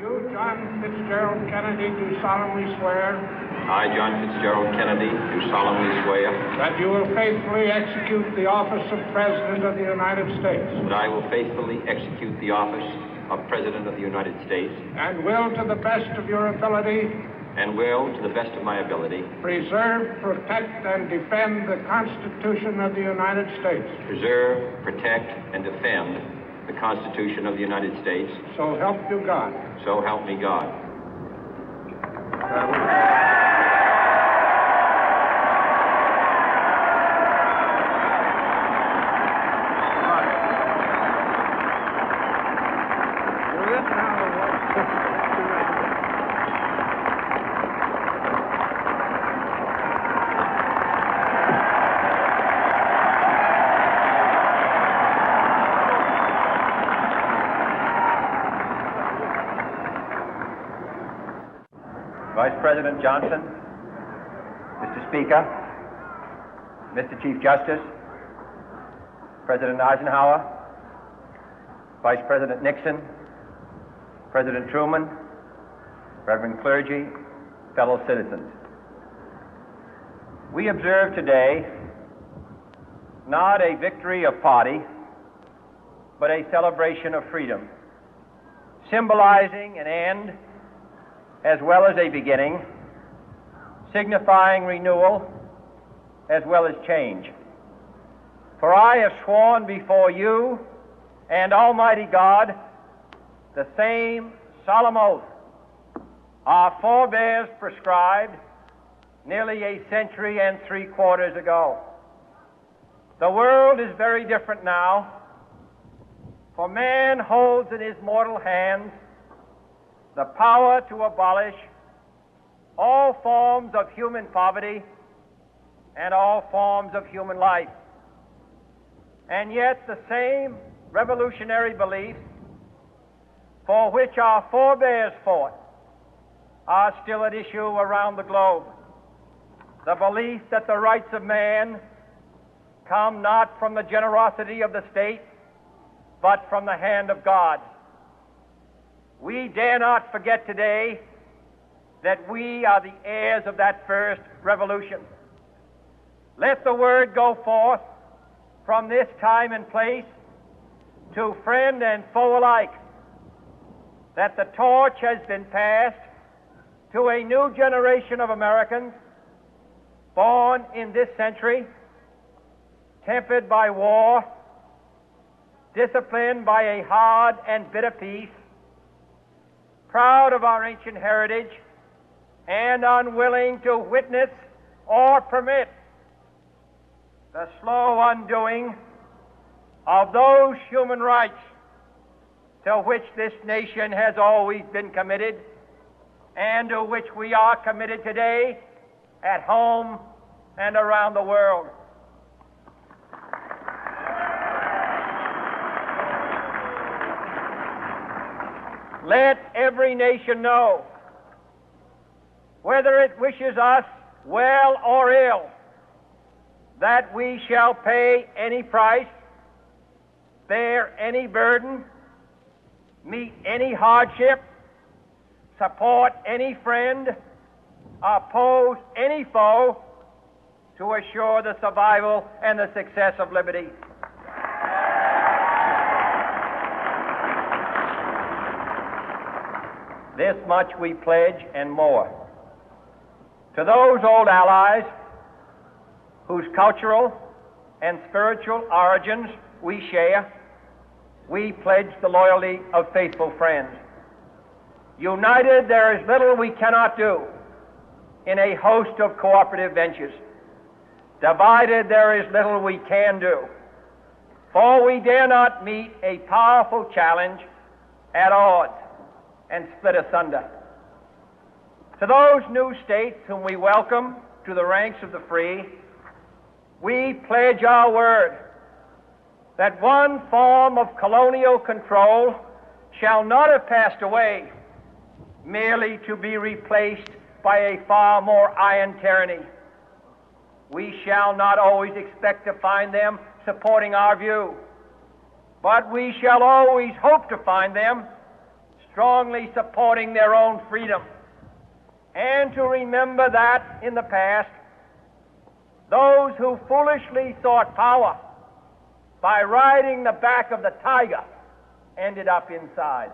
You, John Fitzgerald Kennedy, do solemnly swear. I, John Fitzgerald Kennedy, do solemnly swear. That you will faithfully execute the office of President of the United States. That I will faithfully execute the office of President of the United States. And will, to the best of your ability. And will, to the best of my ability. Preserve, protect, and defend the Constitution of the United States. Preserve, protect, and defend the Constitution of the United States. So help you God. So help me God. Vice President Johnson, Mr. Speaker, Mr. Chief Justice, President Eisenhower, Vice President Nixon, President Truman, Reverend clergy, fellow citizens. We observe today not a victory of party, but a celebration of freedom, symbolizing an end as well as a beginning, signifying renewal as well as change. For I have sworn before you and Almighty God the same solemn oath our forebears prescribed nearly a century and 3/4 ago. The world is very different now, for man holds in his mortal hands the power to abolish all forms of human poverty and all forms of human life. And yet the same revolutionary beliefs for which our forebears fought are still at issue around the globe. The belief that the rights of man come not from the generosity of the state, but from the hand of God. We dare not forget today that we are the heirs of that first revolution. Let the word go forth from this time and place to friend and foe alike that the torch has been passed to a new generation of Americans born in this century, tempered by war, disciplined by a hard and bitter peace, proud of our ancient heritage, and unwilling to witness or permit the slow undoing of those human rights to which this nation has always been committed and to which we are committed today at home and around the world. Let every nation know, whether it wishes us well or ill, that we shall pay any price, bear any burden, meet any hardship, support any friend, oppose any foe to assure the survival and the success of liberty. This much we pledge and more. To those old allies whose cultural and spiritual origins we share, we pledge the loyalty of faithful friends. United, there is little we cannot do in a host of cooperative ventures. Divided, there is little we can do, for we dare not meet a powerful challenge at odds and split asunder. To those new states whom we welcome to the ranks of the free, we pledge our word that one form of colonial control shall not have passed away merely to be replaced by a far more iron tyranny. We shall not always expect to find them supporting our view, but we shall always hope to find them strongly supporting their own freedom, and to remember that in the past, those who foolishly sought power by riding the back of the tiger ended up inside.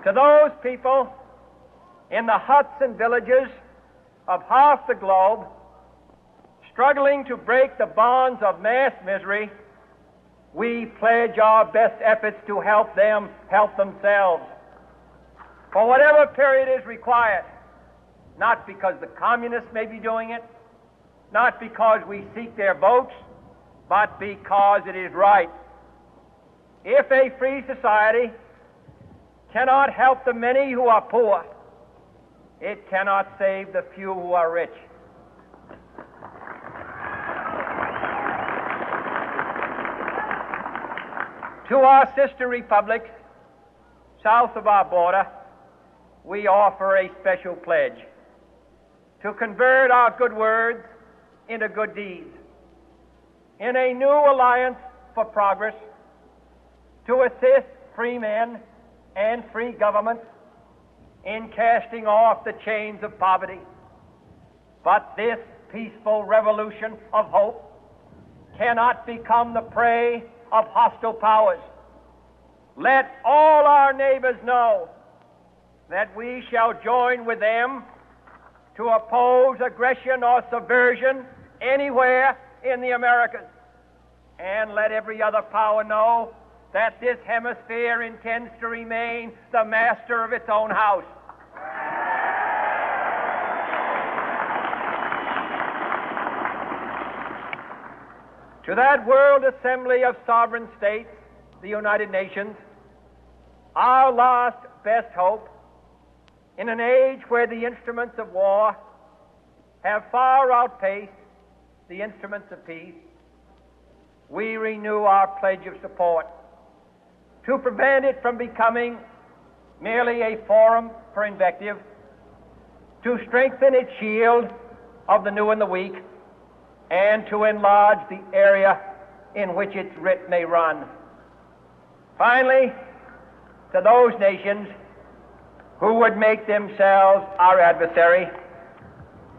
To those people in the huts and villages of half the globe struggling to break the bonds of mass misery, we pledge our best efforts to help them help themselves for whatever period is required, not because the communists may be doing it, not because we seek their votes, but because it is right. If a free society cannot help the many who are poor, it cannot save the few who are rich. To our sister republics south of our border, we offer a special pledge to convert our good words into good deeds, in a new alliance for progress, to assist free men and free governments in casting off the chains of poverty. But this peaceful revolution of hope cannot become the prey of hostile powers. Let all our neighbors know that we shall join with them to oppose aggression or subversion anywhere in the Americas. And let every other power know that this hemisphere intends to remain the master of its own house. To that World Assembly of Sovereign States, the United Nations, our last best hope, in an age where the instruments of war have far outpaced the instruments of peace, we renew our pledge of support to prevent it from becoming merely a forum for invective, to strengthen its shield of the new and the weak, and to enlarge the area in which its writ may run. Finally, to those nations who would make themselves our adversary,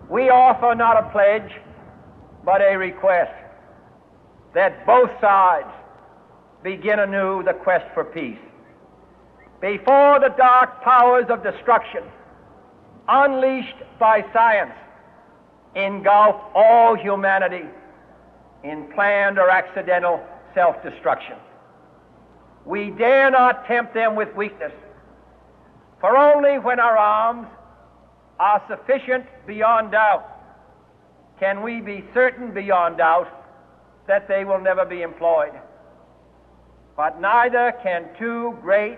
we offer not a pledge, but a request that both sides begin anew the quest for peace. Before the dark powers of destruction, unleashed by science, engulf all humanity in planned or accidental self-destruction, we dare not tempt them with weakness, for only when our arms are sufficient beyond doubt can we be certain beyond doubt that they will never be employed. But neither can two great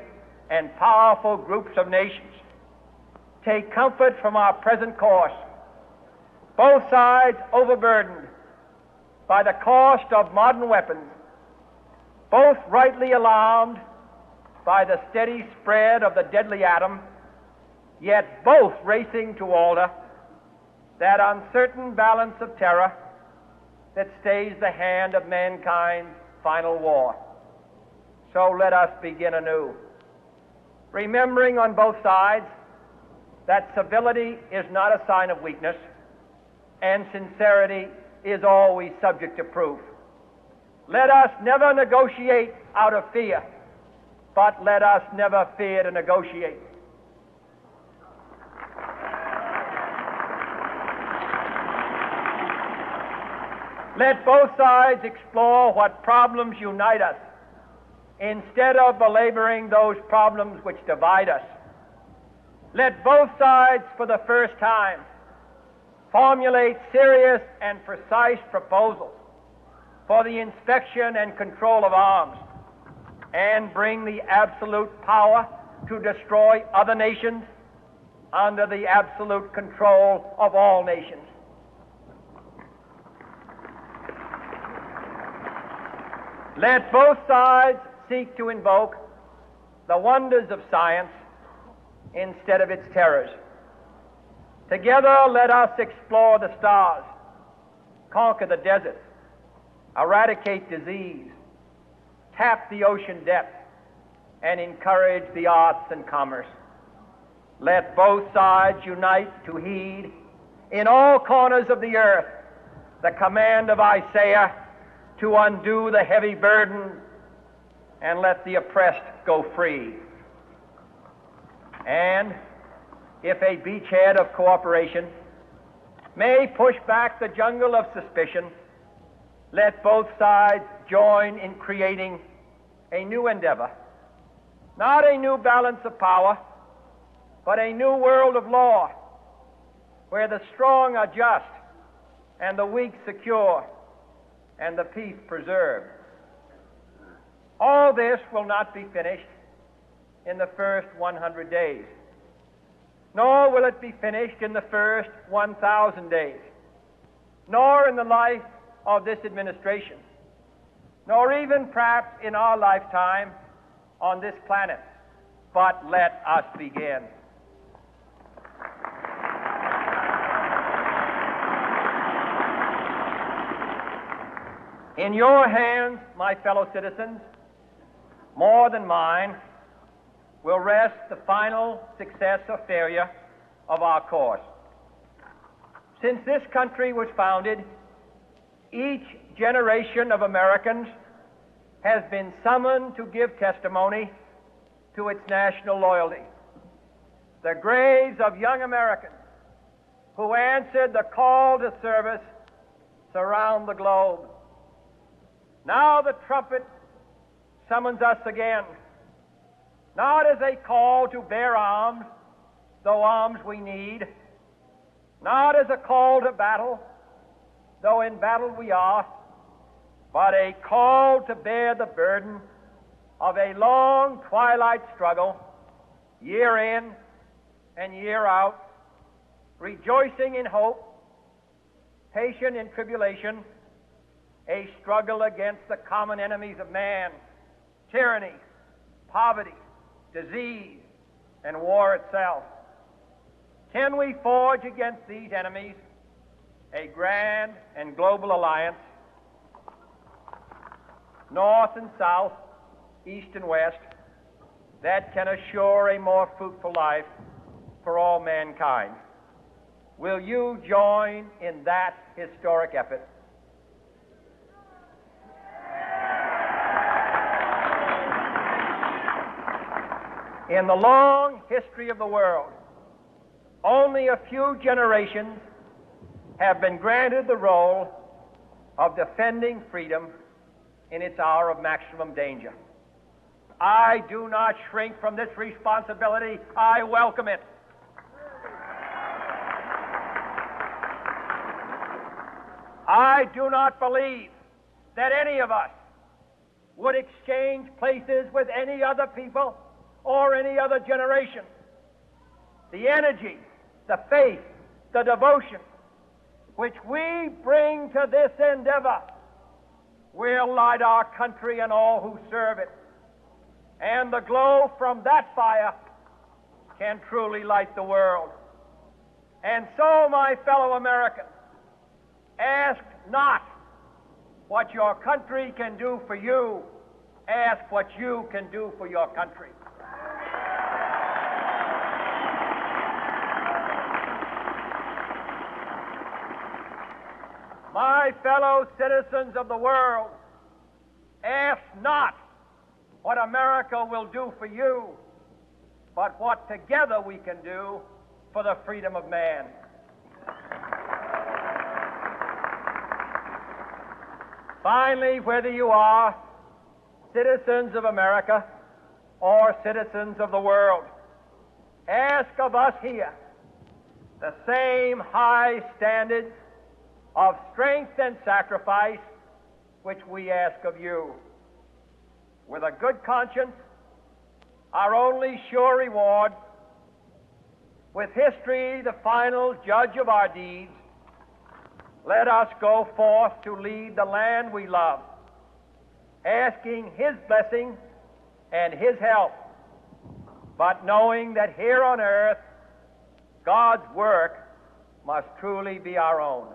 and powerful groups of nations take comfort from our present course, both sides overburdened by the cost of modern weapons, both rightly alarmed by the steady spread of the deadly atom, yet both racing to alter that uncertain balance of terror that stays the hand of mankind's final war. So let us begin anew, remembering on both sides that civility is not a sign of weakness, and sincerity is always subject to proof. Let us never negotiate out of fear, but let us never fear to negotiate. Let both sides explore what problems unite us, instead of belaboring those problems which divide us. Let both sides, for the first time, formulate serious and precise proposals for the inspection and control of arms, and bring the absolute power to destroy other nations under the absolute control of all nations. Let both sides seek to invoke the wonders of science instead of its terrors. Together, let us explore the stars, conquer the deserts, eradicate disease, tap the ocean depth, and encourage the arts and commerce. Let both sides unite to heed in all corners of the earth the command of Isaiah to undo the heavy burden and let the oppressed go free. And if a beachhead of cooperation may push back the jungle of suspicion, let both sides join in creating a new endeavor, not a new balance of power, but a new world of law, where the strong are just and the weak secure and the peace preserved. All this will not be finished in the first 100 days, nor will it be finished in the first 1,000 days, nor in the life of this administration, nor even perhaps in our lifetime on this planet. But let us begin. In your hands, my fellow citizens, more than mine, will rest the final success or failure of our course. Since this country was founded, each generation of Americans has been summoned to give testimony to its national loyalty. The graves of young Americans who answered the call to service surround the globe. Now the trumpet summons us again, not as a call to bear arms, though arms we need, not as a call to battle, though in battle we are, but a call to bear the burden of a long twilight struggle, year in and year out, rejoicing in hope, patient in tribulation, a struggle against the common enemies of man, tyranny, poverty, disease, and war itself. Can we forge against these enemies a grand and global alliance, north and south, east and west, that can assure a more fruitful life for all mankind? Will you join in that historic effort? In the long history of the world, only a few generations have been granted the role of defending freedom in its hour of maximum danger. I do not shrink from this responsibility. I welcome it. I do not believe that any of us would exchange places with any other people or any other generation. The energy, the faith, the devotion which we bring to this endeavor will light our country and all who serve it. And the glow from that fire can truly light the world. And so, my fellow Americans, ask not what your country can do for you, ask what you can do for your country. My fellow citizens of the world, ask not what America will do for you, but what together we can do for the freedom of man. Finally, whether you are citizens of America or citizens of the world, ask of us here the same high standards of strength and sacrifice which we ask of you. With a good conscience, our only sure reward, with history the final judge of our deeds, let us go forth to lead the land we love, asking His blessing and His help, but knowing that here on earth God's work must truly be our own.